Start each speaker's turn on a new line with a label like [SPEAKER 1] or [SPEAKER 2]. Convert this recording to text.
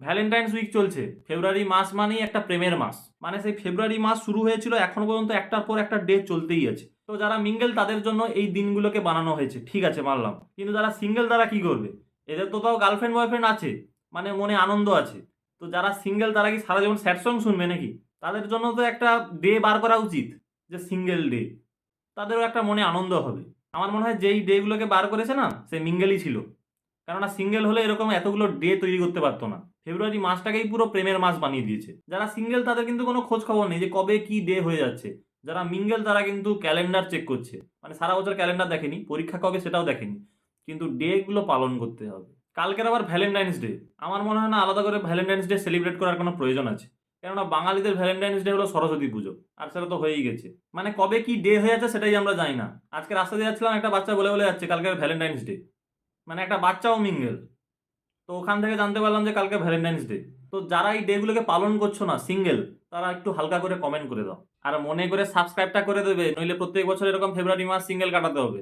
[SPEAKER 1] Valentine's week চলছে। ফেব্রুয়ারি মাস মানেই একটা প্রেমের মাস। মানে সেই ফেব্রুয়ারি মাস শুরু হয়েছিল, এখনো পর্যন্ত একটার পর একটা ডে চলতেই আছে। তো যারা মিঙ্গেল তাদের জন্য এই দিনগুলোকে বানানো হয়েছে, ঠিক আছে মানলাম। কিন্তু যারা সিঙ্গেল তারা কি করবে? এদের তো তাও গার্লফ্রেন্ড বয়ফ্রেন্ড আছে, মানে মনে আনন্দ আছে। তো যারা সিঙ্গেল তারা কি সারা জীবন স্যাড সং শুনবে নাকি? তাদের জন্য তো একটা ডে বার করা উচিত, যে সিঙ্গেল ডে। তাদেরও একটা মনে আনন্দ হবে। আমার মনে হয় যেই ডে গুলোকে বার করেছে না, সে মিঙ্গেলই ছিল। কেননা সিঙ্গেল হলে এরকম এতগুলো ডে তৈরি করতে পারতো না। ফেব্রুয়ারি মাসটাকেই পুরো প্রেমের মাস বানিয়ে দিয়েছে। যারা সিঙ্গেল তাদের কিন্তু কোনো খোঁজ খবর নেই যে কবে কি ডে হয়ে যাচ্ছে। যারা মিঙ্গেল তারা কিন্তু ক্যালেন্ডার চেক করছে, মানে সারা বছর ক্যালেন্ডার দেখেনি, পরীক্ষা কবে সেটাও দেখেনি, কিন্তু ডে গুলো পালন করতে হবে। কালকের আবার ভ্যালেন্টাইন্স ডে। আমার মনে হয় না আলাদা করে ভ্যালেন্টাইন্স ডে সেলিব্রেট করার কোনো প্রয়োজন আছে। কেননা বাঙালিদের ভ্যালেন্টাইন্স ডে হলো সরস্বতী পুজো, আর সেটা তো হয়েই গেছে। মানে কবে কি ডে হয়ে যাচ্ছে সেটাই আমরা জানি না। আজকে রাস্তা দিয়ে যাচ্ছিলাম, একটা বাচ্চা বলে বলে যাচ্ছে কালকে ভ্যালেন্টাইন্স ডে। মানে একটা বাচ্চাও মিঙ্গেল। তো ওখান থেকে জানতে পারলাম যে কালকে ভ্যালেন্টাইন্স ডে। তো যারা এই ডে গুলোকে পালন করছো না, সিঙ্গেল, তারা একটু হালকা করে কমেন্ট করে দাও। আর মনে করে সাবস্ক্রাইবটা করে দেবে, নইলে প্রত্যেক বছর এরকম ফেব্রুয়ারি মাস সিঙ্গেল কাটাতে হবে।